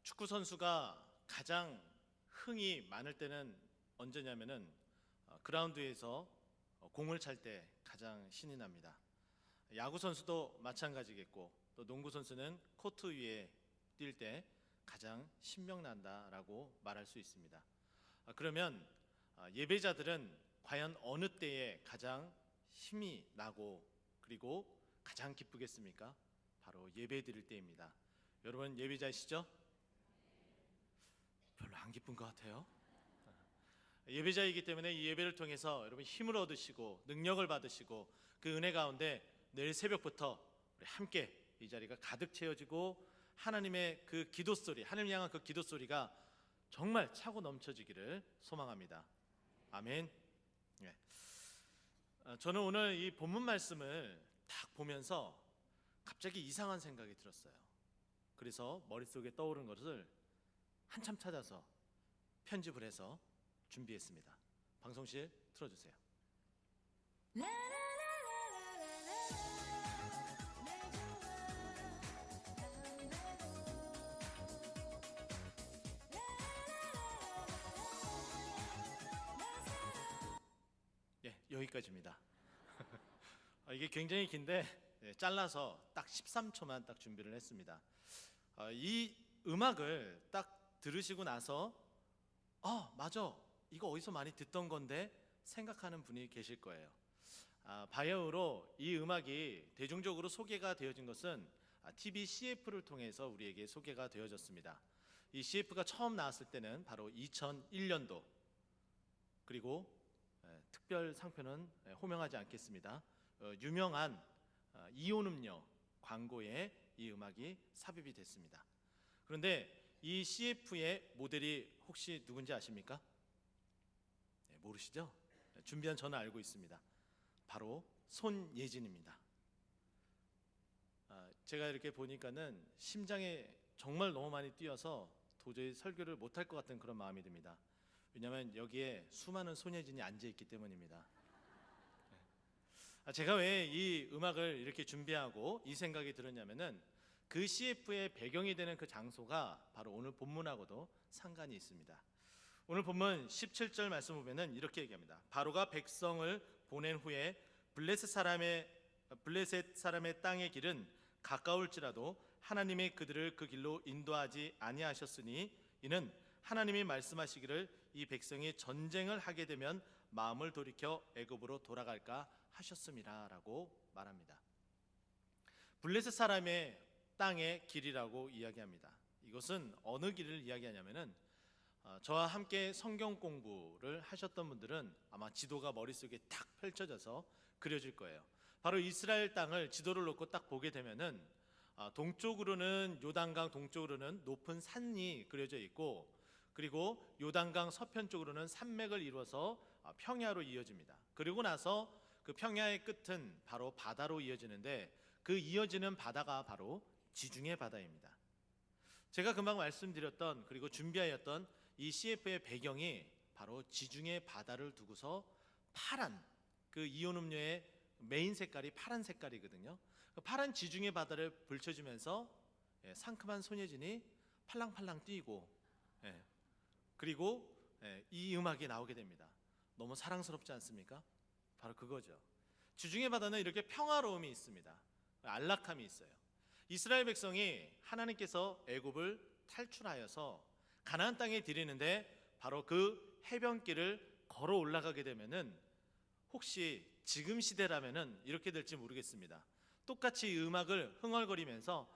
축구 선수가 가장 흥이 많을 때는 언제냐면은 그라운드에서 공을 찰 때 가장 신이 납니다. 야구 선수도 마찬가지겠고, 또 농구 선수는 코트 위에 뛸 때 가장 신명난다라고 말할 수 있습니다. 그러면 예배자들은 과연 어느 때에 가장 힘이 나고 그리고 가장 기쁘겠습니까? 바로 예배 드릴 때입니다. 여러분 예배자이시죠? 별로 안 기쁜 것 같아요. 예배자이기 때문에 이 예배를 통해서 여러분 힘을 얻으시고 능력을 받으시고 그 은혜 가운데 내일 새벽부터 우리 함께 이 자리가 가득 채워지고 하나님의 그 기도 소리, 하나님 향한 그 기도 소리가 정말 차고 넘쳐지기를 소망합니다. 아멘. 네. 저는 오늘 이 본문 말씀을 딱 보면서 갑자기 이상한 생각이 들었어요. 그래서 머릿속에 떠오른 것을 한참 찾아서 편집을 해서 준비했습니다. 방송실 틀어주세요. 예, 여기까지입니다. 이게 굉장히 긴데 잘라서 딱 13초만 딱 준비를 했습니다. 이 음악을 딱 들으시고 나서 맞아, 이거 어디서 많이 듣던 건데 생각하는 분이 계실 거예요. 바야흐로 이 음악이 대중적으로 소개가 되어진 것은 TV CF를 통해서 우리에게 소개가 되어졌습니다. 이 CF가 처음 나왔을 때는 바로 2001년도, 그리고 특별 상표는 호명하지 않겠습니다. 유명한 이온음료 광고에 이 음악이 삽입이 됐습니다. 그런데 이 CF의 모델이 혹시 누군지 아십니까? 모르시죠? 준비한 저는 알고 있습니다. 바로 손예진입니다. 제가 이렇게 보니까는 심장에 정말 너무 많이 뛰어서 도저히 설교를 못할 것 같은 그런 마음이 듭니다. 왜냐하면 여기에 수많은 손예진이 앉아있기 때문입니다. 제가 왜 이 음악을 이렇게 준비하고 이 생각이 들었냐면은 그 CF의 배경이 되는 그 장소가 바로 오늘 본문하고도 상관이 있습니다. 오늘 본문 17절 말씀 보면은 이렇게 얘기합니다. 바로가 백성을 보낸 후에 블레셋 사람의 땅의 길은 가까울지라도 하나님이 그들을 그 길로 인도하지 아니하셨으니 이는 하나님이 말씀하시기를 이 백성이 전쟁을 하게 되면 마음을 돌이켜 애굽으로 돌아갈까 하셨음이라라고 말합니다. 블레셋 사람의 땅의 길이라고 이야기합니다. 이것은 어느 길을 이야기하냐면은 저와 함께 성경 공부를 하셨던 분들은 아마 지도가 머릿속에 탁 펼쳐져서 그려질 거예요. 바로 이스라엘 땅을 지도를 놓고 딱 보게 되면은 동쪽으로는 요단강 동쪽으로는 높은 산이 그려져 있고, 그리고 요단강 서편 쪽으로는 산맥을 이루어서 평야로 이어집니다. 그리고 나서 그 평야의 끝은 바로 바다로 이어지는데 그 이어지는 바다가 바로 지중해 바다입니다. 제가 금방 말씀드렸던 그리고 준비하였던 이 CF의 배경이 바로 지중해 바다를 두고서 파란, 그 이온음료의 메인 색깔이 파란 색깔이거든요. 그 파란 지중해 바다를 펼쳐주면서 상큼한 손예진이 팔랑팔랑 뛰고, 그리고 이 음악이 나오게 됩니다. 너무 사랑스럽지 않습니까? 바로 그거죠. 지중해 바다는 이렇게 평화로움이 있습니다. 안락함이 있어요. 이스라엘 백성이 하나님께서 애굽을 탈출하여서 가나안 땅에 들이는데 바로 그 해변길을 걸어 올라가게 되면은 혹시 지금 시대라면은 이렇게 될지 모르겠습니다. 똑같이 이 음악을 흥얼거리면서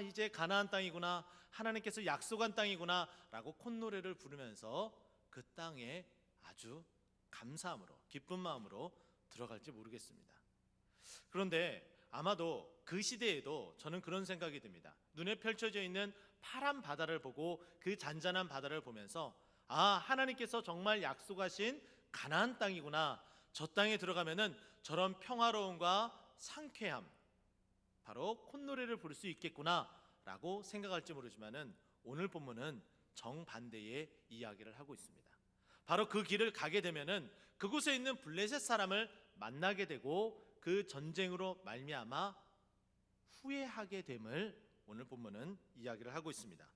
이제 가나안 땅이구나, 하나님께서 약속한 땅이구나 라고 콧노래를 부르면서 그 땅에 아주 감사함으로 기쁜 마음으로 들어갈지 모르겠습니다. 그런데 아마도 그 시대에도 저는 그런 생각이 듭니다. 눈에 펼쳐져 있는 파란 바다를 보고 그 잔잔한 바다를 보면서 하나님께서 정말 약속하신 가나안 땅이구나, 저 땅에 들어가면은 저런 평화로움과 상쾌함, 바로 콧노래를 부를 수 있겠구나 라고 생각할지 모르지만은 오늘 본문은 정반대의 이야기를 하고 있습니다. 바로 그 길을 가게 되면은 그곳에 있는 블레셋 사람을 만나게 되고 그 전쟁으로 말미암아 후회하게 됨을 오늘 본문은 이야기를 하고 있습니다.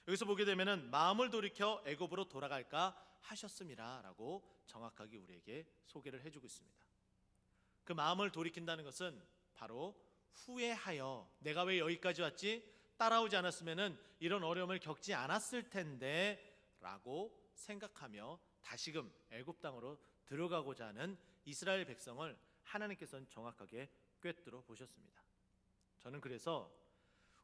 여기서 보게 되면은 마음을 돌이켜 애굽으로 돌아갈까 하셨음이라라고 정확하게 우리에게 소개를 해주고 있습니다. 그 마음을 돌이킨다는 것은 바로 후회하여 내가 왜 여기까지 왔지? 따라오지 않았으면은 이런 어려움을 겪지 않았을 텐데라고 생각하며 다시금 애굽 땅으로 들어가고자 하는 이스라엘 백성을 하나님께서는 정확하게 꿰뚫어 보셨습니다. 저는 그래서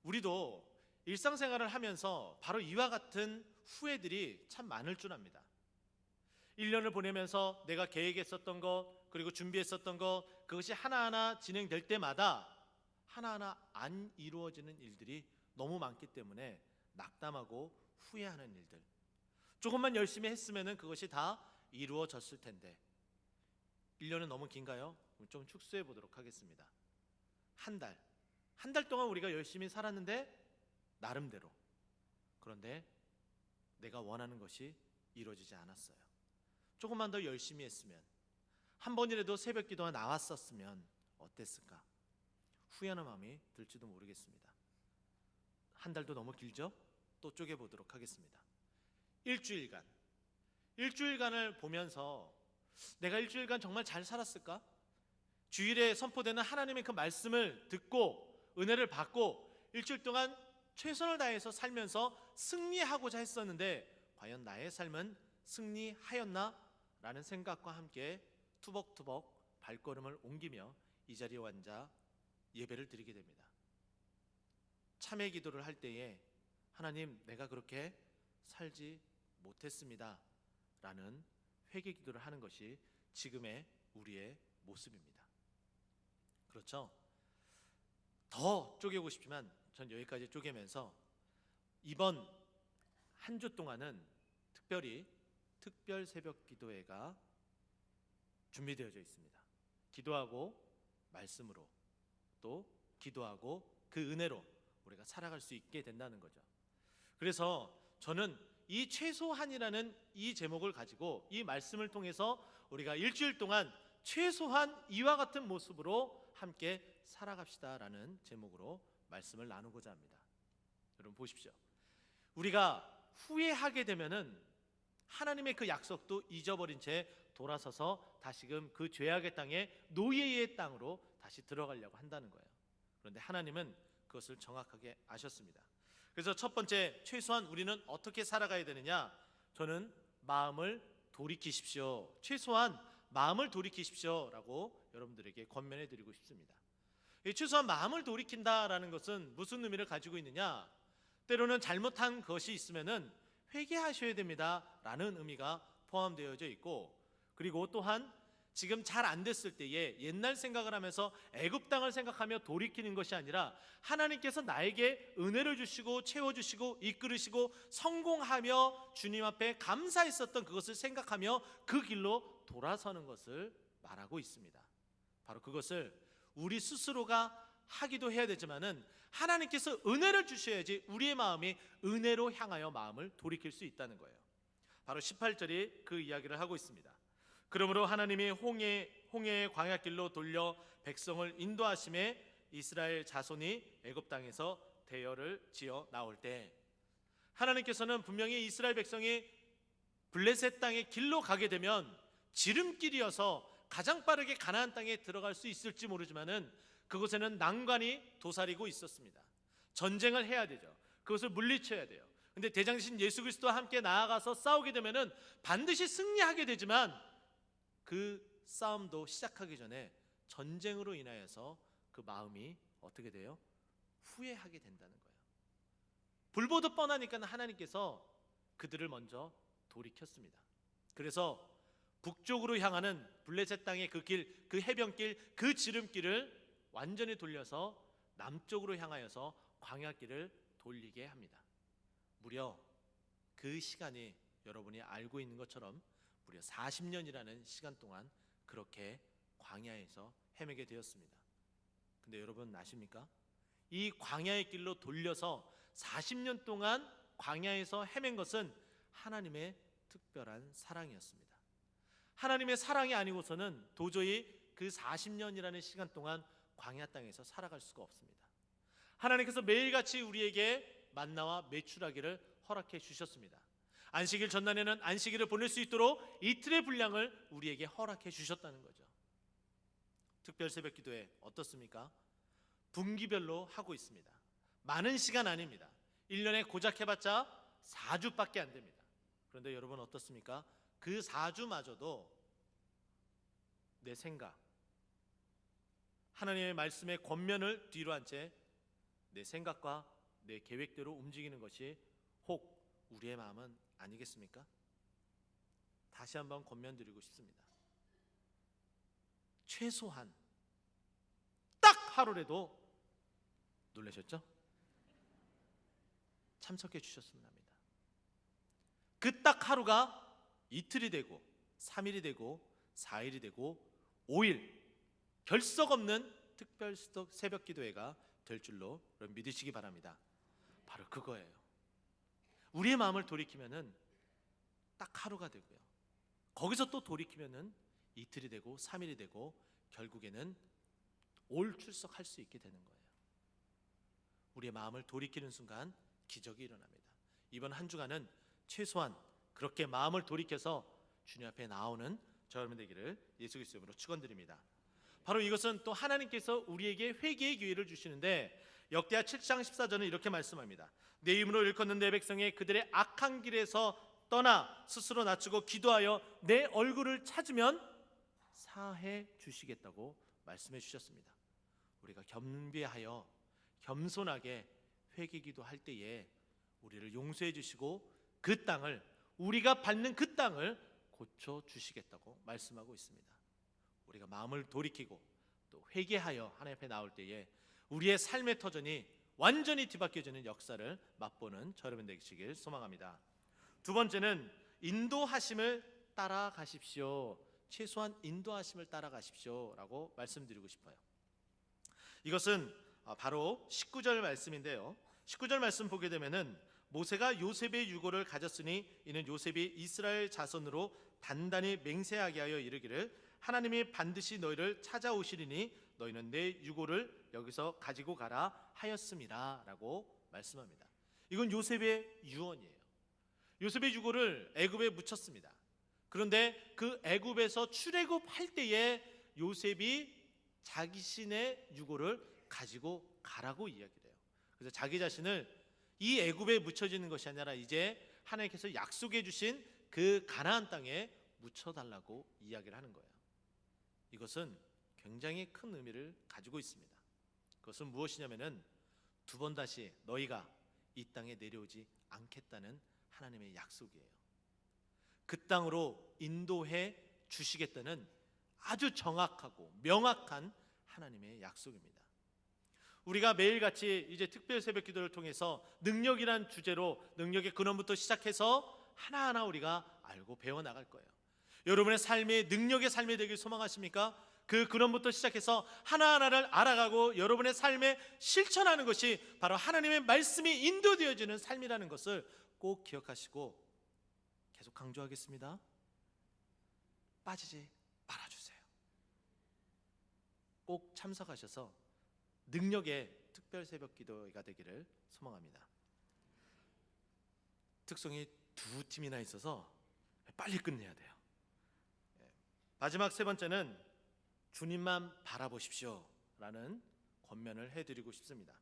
우리도 일상생활을 하면서 바로 이와 같은 후회들이 참 많을 줄 압니다. 1년을 보내면서 내가 계획했었던 것, 그리고 준비했었던 것, 그것이 하나하나 진행될 때마다 하나하나 안 이루어지는 일들이 너무 많기 때문에 낙담하고 후회하는 일들. 조금만 열심히 했으면 그것이 다 이루어졌을 텐데. 1년은 너무 긴가요? 좀 축소해 보도록 하겠습니다. 한 달 동안 우리가 열심히 살았는데 나름대로. 그런데 내가 원하는 것이 이루어지지 않았어요. 조금만 더 열심히 했으면, 한 번이라도 새벽 기도가 나왔었으면 어땠을까? 후회하는 마음이 들지도 모르겠습니다. 한 달도 너무 길죠? 또 쪼개보도록 하겠습니다. 일주일간을 보면서 내가 일주일간 정말 잘 살았을까? 주일에 선포되는 하나님의 그 말씀을 듣고 은혜를 받고 일주일 동안 최선을 다해서 살면서 승리하고자 했었는데 과연 나의 삶은 승리하였나? 라는 생각과 함께 투벅투벅 발걸음을 옮기며 이 자리에 앉아 예배를 드리게 됩니다. 참회 기도를 할 때에 하나님, 내가 그렇게 살지 못했습니다 라는 회개 기도를 하는 것이 지금의 우리의 모습입니다. 그렇죠? 더 쪼개고 싶지만 전 여기까지 쪼개면서 이번 한 주 동안은 특별히 특별 새벽 기도회가 준비되어져 있습니다. 기도하고 말씀으로, 또 기도하고 그 은혜로 우리가 살아갈 수 있게 된다는 거죠. 그래서 저는 이 최소한이라는 이 제목을 가지고 이 말씀을 통해서 우리가 일주일 동안 최소한 이와 같은 모습으로 함께 살아갑시다라는 제목으로 말씀을 나누고자 합니다. 여러분 보십시오. 우리가 후회하게 되면은 하나님의 그 약속도 잊어버린 채 돌아서서 다시금 그 죄악의 땅에 노예의 땅으로 다시 들어가려고 한다는 거예요. 그런데 하나님은 그것을 정확하게 아셨습니다. 그래서 첫 번째, 최소한 우리는 어떻게 살아가야 되느냐? 저는 마음을 돌이키십시오. 최소한 마음을 돌이키십시오 라고 여러분들에게 권면해 드리고 싶습니다. 최소한 마음을 돌이킨다라는 것은 무슨 의미를 가지고 있느냐? 때로는 잘못한 것이 있으면은 회개하셔야 됩니다 라는 의미가 포함되어져 있고, 그리고 또한 지금 잘 안 됐을 때에 옛날 생각을 하면서 애굽 땅을 생각하며 돌이키는 것이 아니라 하나님께서 나에게 은혜를 주시고 채워주시고 이끌으시고 성공하며 주님 앞에 감사했었던 그것을 생각하며 그 길로 돌아서는 것을 말하고 있습니다. 바로 그것을 우리 스스로가 하기도 해야 되지만은 하나님께서 은혜를 주셔야지 우리의 마음이 은혜로 향하여 마음을 돌이킬 수 있다는 거예요. 바로 18절이 그 이야기를 하고 있습니다. 그러므로 하나님이 홍해의 광야길로 돌려 백성을 인도하심에 이스라엘 자손이 애굽 땅에서 대열을 지어 나올 때, 하나님께서는 분명히 이스라엘 백성이 블레셋 땅의 길로 가게 되면 지름길이어서 가장 빠르게 가나안 땅에 들어갈 수 있을지 모르지만은 그곳에는 난관이 도사리고 있었습니다. 전쟁을 해야 되죠. 그것을 물리쳐야 돼요. 근데 대장신 예수 그리스도와 함께 나아가서 싸우게 되면은 반드시 승리하게 되지만 그 싸움도 시작하기 전에 전쟁으로 인하여서 그 마음이 어떻게 돼요? 후회하게 된다는 거예요. 불보듯 뻔하니까 하나님께서 그들을 먼저 돌이켰습니다. 그래서 북쪽으로 향하는 블레셋 땅의 그 길, 그 해변길, 그 지름길을 완전히 돌려서 남쪽으로 향하여서 광야길을 돌리게 합니다. 무려 그 시간이 여러분이 알고 있는 것처럼 무려 40년이라는 시간 동안 그렇게 광야에서 헤매게 되었습니다. 근데 여러분 아십니까? 이 광야의 길로 돌려서 40년 동안 광야에서 헤맨 것은 하나님의 특별한 사랑이었습니다. 하나님의 사랑이 아니고서는 도저히 그 40년이라는 시간 동안 광야 땅에서 살아갈 수가 없습니다. 하나님께서 매일같이 우리에게 만나와 메추라기를 허락해 주셨습니다. 안식일 전날에는 안식일을 보낼 수 있도록 이틀의 분량을 우리에게 허락해 주셨다는 거죠. 특별 새벽 기도회 어떻습니까? 분기별로 하고 있습니다. 많은 시간 아닙니다. 1년에 고작 해봤자 4주밖에 안 됩니다. 그런데 여러분 어떻습니까? 그 4주마저도 내 생각, 하나님의 말씀의 권면을 뒤로 한 채 내 생각과 내 계획대로 움직이는 것이 혹 우리의 마음은 아니겠습니까? 다시 한번 권면드리고 싶습니다. 최소한 딱 하루라도, 놀라셨죠? 참석해 주셨으면 합니다. 그 딱 하루가 이틀이 되고 3일이 되고 4일이 되고 5일 결석 없는 특별 새벽 기도회가 될 줄로 믿으시기 바랍니다. 바로 그거예요. 우리의 마음을 돌이키면은 딱 하루가 되고요. 거기서 또 돌이키면은 이틀이 되고 3일이 되고 결국에는 올 출석할 수 있게 되는 거예요. 우리의 마음을 돌이키는 순간 기적이 일어납니다. 이번 한 주간은 최소한 그렇게 마음을 돌이켜서 주님 앞에 나오는 저 여러분 되기를 예수 그리스도 이름으로 축원드립니다. 바로 이것은 또 하나님께서 우리에게 회개의 기회를 주시는데, 역대하 7장 14절은 이렇게 말씀합니다. 내 이름으로 일컫는 내 백성의 그들의 악한 길에서 떠나 스스로 낮추고 기도하여 내 얼굴을 찾으면 사해 주시겠다고 말씀해 주셨습니다. 우리가 겸비하여 겸손하게 회개 기도할 때에 우리를 용서해 주시고 그 땅을, 우리가 받는 그 땅을 고쳐 주시겠다고 말씀하고 있습니다. 우리가 마음을 돌이키고 또 회개하여 하나님 앞에 나올 때에 우리의 삶의 터전이 완전히 뒤바뀌어지는 역사를 맛보는 저 여러분 되시길 소망합니다. 두 번째는 인도하심을 따라가십시오. 최소한 인도하심을 따라가십시오 라고 말씀드리고 싶어요. 이것은 바로 19절 말씀인데요, 19절 말씀 보게 되면은 모세가 요셉의 유고를 가졌으니 이는 요셉이 이스라엘 자손으로 단단히 맹세하게 하여 이르기를 하나님이 반드시 너희를 찾아오시리니 너희는 내 유고를 여기서 가지고 가라 하였음이라 라고 말씀합니다. 이건 요셉의 유언이에요. 요셉의 유고를 애굽에 묻혔습니다. 그런데 그 애굽에서 출애굽할 때에 요셉이 자신의 유고를 가지고 가라고 이야기를 해요. 그래서 자기 자신을 이 애굽에 묻혀지는 것이 아니라 이제 하나님께서 약속해 주신 그 가나안 땅에 묻혀달라고 이야기를 하는 거예요. 이것은 굉장히 큰 의미를 가지고 있습니다. 그것은 무엇이냐면은 두 번 다시 너희가 이 땅에 내려오지 않겠다는 하나님의 약속이에요. 그 땅으로 인도해 주시겠다는 아주 정확하고 명확한 하나님의 약속입니다. 우리가 매일같이 이제 특별 새벽 기도를 통해서 능력이란 주제로 능력의 근원부터 시작해서 하나하나 우리가 알고 배워나갈 거예요. 여러분의 삶이 능력의 삶이 되길 소망하십니까? 그 근원부터 시작해서 하나하나를 알아가고 여러분의 삶에 실천하는 것이 바로 하나님의 말씀이 인도되어지는 삶이라는 것을 꼭 기억하시고, 계속 강조하겠습니다. 빠지지 말아주세요. 꼭 참석하셔서 능력의 특별 새벽 기도가 되기를 소망합니다. 특성이 두 팀이나 있어서 빨리 끝내야 돼요. 마지막 세 번째는 주님만 바라보십시오 라는 권면을 해드리고 싶습니다.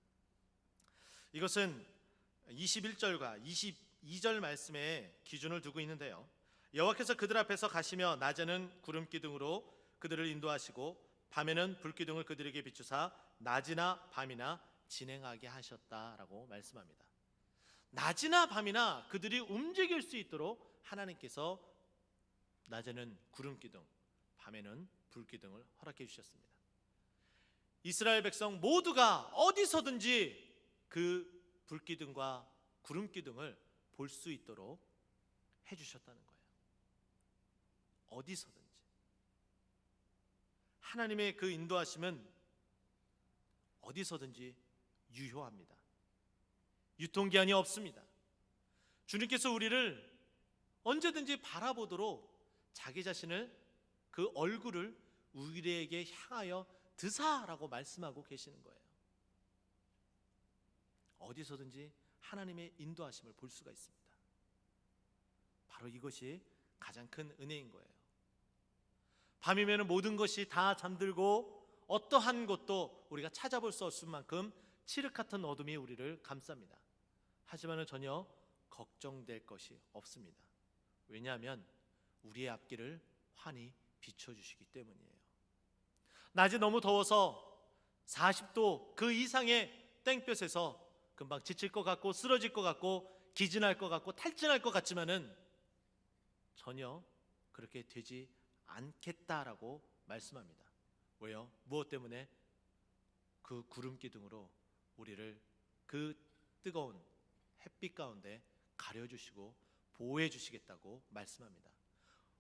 이것은 21절과 22절 말씀에 기준을 두고 있는데요, 여호와께서 그들 앞에서 가시며 낮에는 구름 기둥으로 그들을 인도하시고 밤에는 불 기둥을 그들에게 비추사 낮이나 밤이나 진행하게 하셨다라고 말씀합니다. 낮이나 밤이나 그들이 움직일 수 있도록 하나님께서 낮에는 구름 기둥, 밤에는 불 기둥을 허락해 주셨습니다. 이스라엘 백성 모두가 어디서든지 그 불 기둥과 구름 기둥을 볼 수 있도록 해 주셨다는 거예요. 어디서든지 하나님의 그 인도하심은 어디서든지 유효합니다. 유통기한이 없습니다. 주님께서 우리를 언제든지 바라보도록 자기 자신을, 그 얼굴을 우리에게 향하여 드사라고 말씀하고 계시는 거예요. 어디서든지 하나님의 인도하심을 볼 수가 있습니다. 바로 이것이 가장 큰 은혜인 거예요. 밤이면 모든 것이 다 잠들고 어떠한 것도 우리가 찾아볼 수 없을 만큼 칠흑 같은 어둠이 우리를 감쌉니다. 하지만 전혀 걱정될 것이 없습니다. 왜냐하면 우리의 앞길을 환히 비춰주시기 때문이에요. 낮이 너무 더워서 40도 그 이상의 땡볕에서 금방 지칠 것 같고 쓰러질 것 같고 기진할 것 같고 탈진할 것 같지만은 전혀 그렇게 되지 않겠다라고 말씀합니다. 왜요? 무엇 때문에? 그 구름 기둥으로 우리를 그 뜨거운 햇빛 가운데 가려주시고 보호해 주시겠다고 말씀합니다.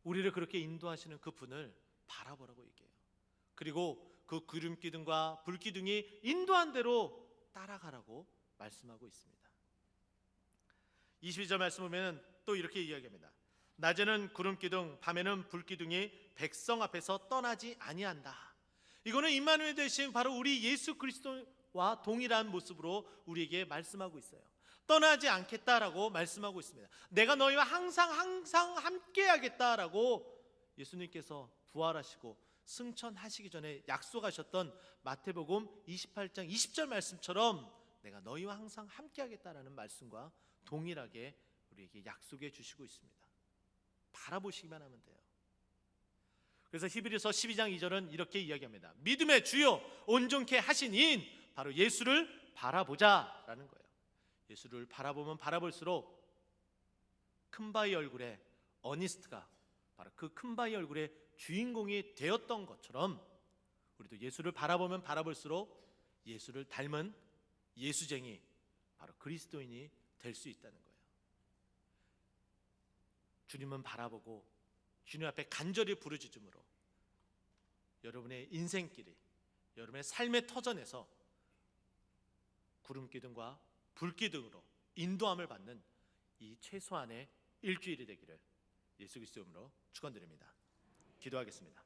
우리를 그렇게 인도하시는 그 분을 바라보라고 얘기해요. 그리고 그 구름 기둥과 불 기둥이 인도한 대로 따라가라고 말씀하고 있습니다. 22절 말씀 보면 또 이렇게 이야기합니다. 낮에는 구름 기둥, 밤에는 불 기둥이 백성 앞에서 떠나지 아니한다. 이거는 임마누엘 되신 바로 우리 예수 그리스도와 동일한 모습으로 우리에게 말씀하고 있어요. 떠나지 않겠다라고 말씀하고 있습니다. 내가 너희와 항상 함께하겠다라고 예수님께서 부활하시고 승천하시기 전에 약속하셨던 마태복음 28장 20절 말씀처럼 내가 너희와 항상 함께하겠다라는 말씀과 동일하게 우리에게 약속해 주시고 있습니다. 바라보시기만 하면 돼요. 그래서 히브리서 12장 2절은 이렇게 이야기합니다. 믿음의 주요 온전케 하신 이인 바로 예수를 바라보자라는 거예요. 예수를 바라보면 바라볼수록 큰바위 얼굴에 어니스트가 바로 그 큰바위 얼굴의 주인공이 되었던 것처럼 우리도 예수를 바라보면 바라볼수록 예수를 닮은 예수쟁이 바로 그리스도인이 될 수 있다는 거예요. 주님은 바라보고 주님 앞에 간절히 부르짖음으로 여러분의 인생길이 여러분의 삶의 터전에서 구름기둥과 불기둥으로 인도함을 받는 이 최소한의 일주일이 되기를 예수 그리스도 이름으로 축원드립니다. 기도하겠습니다.